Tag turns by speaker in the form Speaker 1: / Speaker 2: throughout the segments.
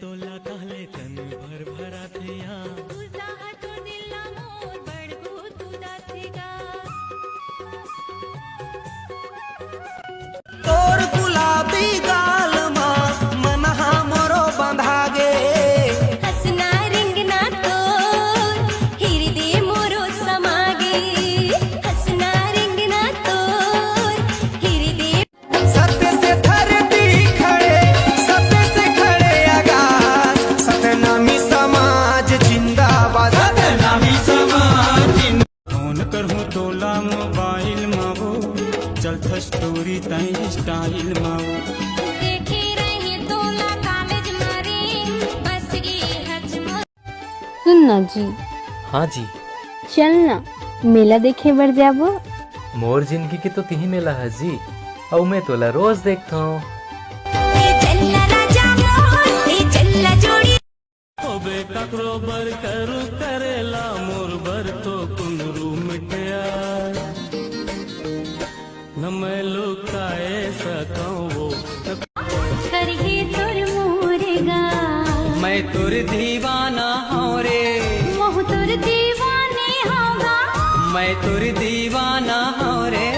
Speaker 1: तोला कहले कन भर भरा थिया
Speaker 2: तुझा हातो दिला मोर बडगो तुझा थिगा
Speaker 3: तोर गुलाबी गाल मा मन हा मोरो बंधा गे
Speaker 2: हसना रिंगना तोर हृदय मोरो समागे हसना रिंगना तोर हृदय
Speaker 3: सत्य से धरती खड़े सत्य से खड़े आगाज सतनामी समाज जिंदाबाद सतनामी समाज
Speaker 1: फोन करहूं तोला मोबाइल मावो चलत स्टोरी तई स्टाइल मावो
Speaker 2: देखे रहे तोला कॉलेज मारे बस गे हजम
Speaker 4: सुनना जी
Speaker 5: हाँ जी
Speaker 4: चल ना मेला देखे बढ़ जाबो
Speaker 5: मोर जिंदगी की तो तीही मेला है जी और मैं तोला रोज देखता हूँ
Speaker 2: चल्ला राजा मोर चल्ला जोड़ी
Speaker 1: होबे ककरो बर करू करेला मोर बर तो कुनरू मिटया न मैं लुकाए सकूं वो
Speaker 2: करही तोर मोरेगा
Speaker 3: मैं तुर दीवाना हूँ रे
Speaker 2: मोह तोर दीवाने होगा
Speaker 3: मैं तुर दीवाना हूँ रे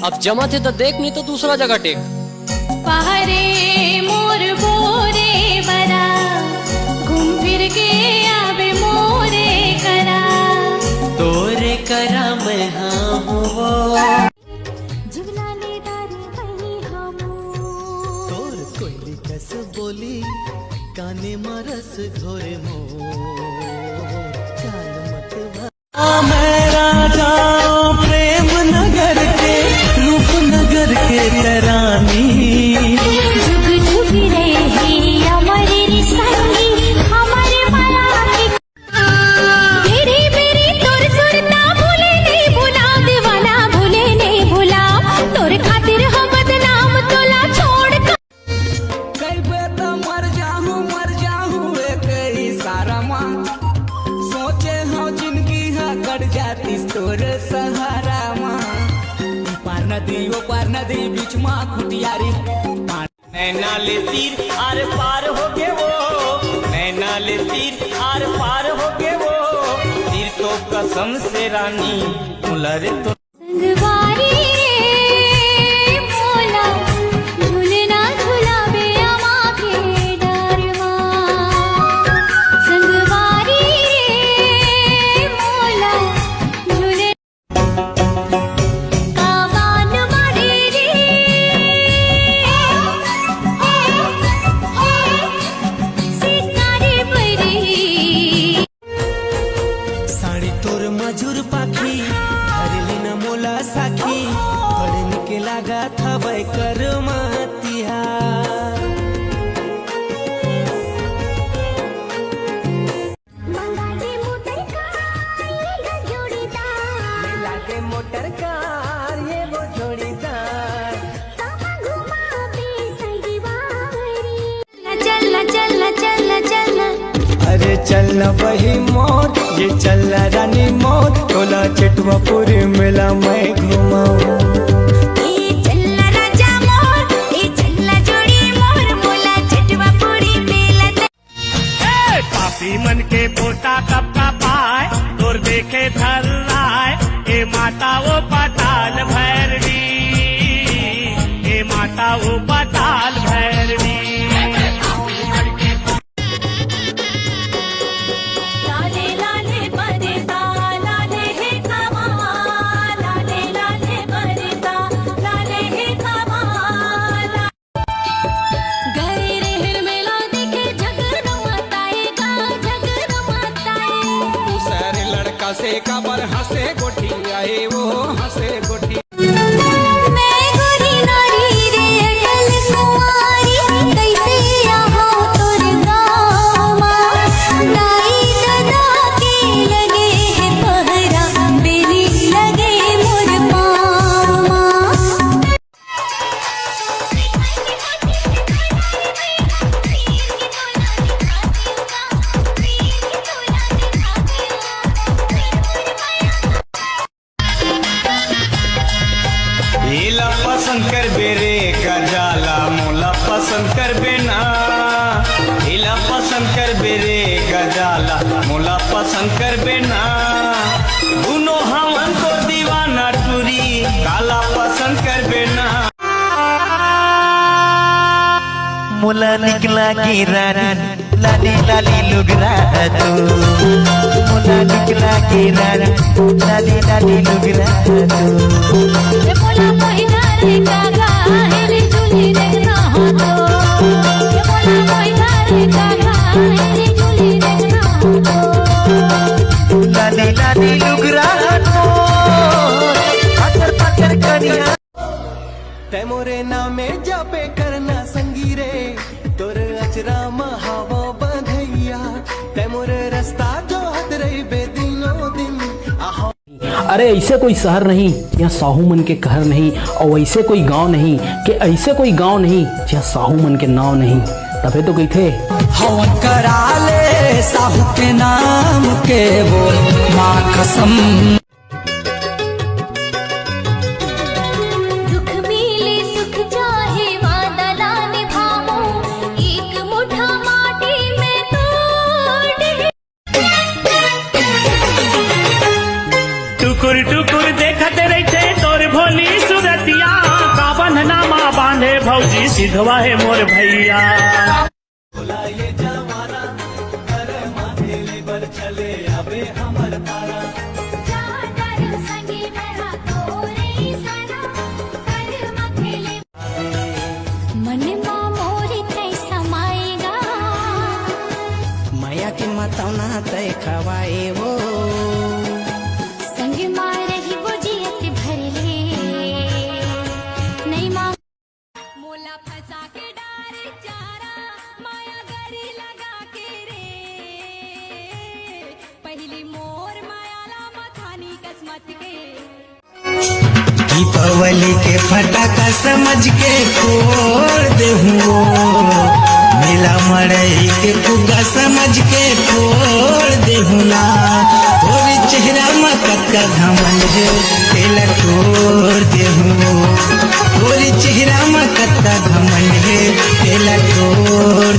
Speaker 6: अब जमा थे तो देख, नहीं तो दूसरा जगह टेक।
Speaker 2: पहरे मोर बोरे बरा घूम फिर के आवे मोरे करा
Speaker 3: तोरे करा मैं हाँ हूँ
Speaker 2: जुगलाने दारी वही हम
Speaker 3: तोर कोयली कस बोली काने मरस घोरे चाल मत मैं राजा प्रेम नगर के रूप नगर के रानी
Speaker 2: जुग जुग रही हमारी संगी हमारे माया की मेरी मेरी तोर सुरता भूले नहीं भुला दीवाना भूले नहीं भुला तोर खातिर हो बदनाम तोला छोड़ कर
Speaker 3: कई बेटा मर जाऊं कई सारा माँ सोचे हो जिंदगी है कट जाती तोर सहारा माँ पार नदी बीच माँ खुटियारी
Speaker 1: नैना ले तीर आर पार हो गए वो नैना ले तीर आर पार हो गए वो तीर तो कसम से रानी मुलरे तो
Speaker 2: संगवारी रे मोला झूलना झूलावे आमा के डरवा संगवारी रे मोला झूले कावान मारे रे सितारे परी
Speaker 3: साड़ी तोर मजूर पाखी हरली न मोला साखी बड़े निके लागा था भाई कर मातिया
Speaker 2: मंगाटे मोटर का जोड़ीदार
Speaker 3: लागे मोटर कार ये वो जोड़ीदार
Speaker 2: तामा घुमावे संगवारी चल चल चल चल
Speaker 3: अरे चलना वही मोर ये चलना रानी मोर तोला चिटवापुरी मेला मैं घुमाऊं
Speaker 2: ए चल्ला राजा मोर ए चल्ला जोड़ी मोर मोला चटवा पूरी मेला
Speaker 1: पापी मन के पोता कब का पाए तोर देखे धर राय ए माता वो पताल भैरवी ए माता वो पताल भैरवी
Speaker 2: लाले लाले बरसा लाले हे कमाल लाले लाले बरसा लाले हे कमाल गए रहर मेला देखे जगन माताएगा जगन माताए
Speaker 3: सारे लड़का से काबर हंसे गोठी आए वो हंसे गोठी
Speaker 2: मैं गोरी नारी रे अटल कुंवारी कैसे यहाँ तोर गामा नाई दादा के लगे है पहरा बेली लगे मोर पामा
Speaker 3: करबे रे गजाला मोला पसंद करबे ना दोनों हमन को दीवाना टूरी काला पसंद करबे ना
Speaker 7: मुला निकला की रानी लाली लाली लुगरा तू मुला निकला की रानी लाली लाली लुगरा तू
Speaker 2: ये बोला मोहिना रे कागा हेरी झूली देखना हो तो ये बोला मोहिना रे कागा हेरी झूली देखना हो तो
Speaker 7: लाली लाली लुगरा तू पत्थर पत्थर कनिया
Speaker 3: ते मोरे नामे जापे करना संगीरे तोर अचरा महावा बंधैया ते मोरे रास्ता जो हद रही बेदिनो दिन आहो।
Speaker 8: अरे ऐसे कोई शहर नहीं यहाँ साहू मन के कहर नहीं और ऐसे कोई गांव नहीं कि ऐसे कोई गांव नहीं जहाँ साहू मन के नाव नहीं तबे तो कही थे
Speaker 3: हवन करा ले साहू के नाम के बोल माँ कसम
Speaker 2: दुख मिले सुख चाहे वादला निभाऊं एक मुठा माटी में तोड़
Speaker 1: टुकुर टुकुर देखत रहते तोर भोली सुरतिया का बंधनामा बांधे भौजी सिधवा है मोर भैया
Speaker 3: माया के मतौना तय खवाए वो
Speaker 2: संग मारे ही बुझियत भरले नहीं मां मोला फंसा के डारे चारा माया गड़ी लगा के रे पहली मोर मायाला मथानी किस्मत के
Speaker 3: दीपावली के फटाका समझ के फोड़ दे मेला मड़ई के फुग्गा समझ के फोड़ दे तोरे चेहरा में कक्का घमंड है तेला तोड़ दे तोरे चेहरा में कक्का घमंड है तेला तोड़